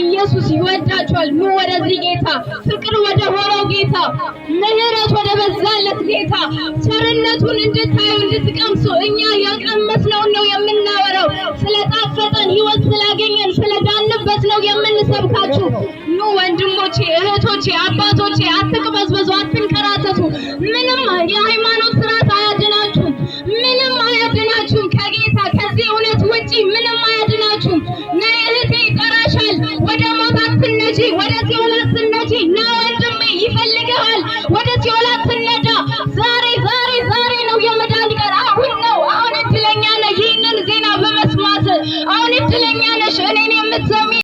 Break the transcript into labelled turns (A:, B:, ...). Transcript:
A: ኢየሱስ ይወዳችኋል። ኑ ወደዚህ ጌታ፣ ፍቅር ወደ ሆነው ጌታ፣ ምህረት ወደ በዛለት ጌታ ቸርነቱን እንድታዩ እንድትቀምሱ። እኛ ያቀመስነውን ነው የምናወራው። ስለጣፈጠን ህይወት ስላገኘን ስለዳንበት ነው የምንሰብካችሁ። ኑ ወንድሞቼ፣ እህቶቼ፣ አባቶቼ አትቅበዝበዙ፣ አትንከራተቱ። ምንም የሃይማኖት ስርዓት አያድናችሁም። ምንም አያድናችሁም ከጌታ ከዚህ እውነት ውጪ ምንም አያድናችሁም። ነይ እህቴ ይጠራሻል። ወደ ሞት አትነጂ፣ ወደ ሲኦል አትነጂ። ና ወንድሜ ይፈልግሃል። ወደ ሲኦል አትነዳ። ዛሬ ዛሬ ዛሬ ነው የመዳን ቀን። አሁን ነው። አሁን እድለኛ ነህ ይህንን ዜና በመስማት። አሁን እድለኛ ነሽ እኔን የምትሰሚ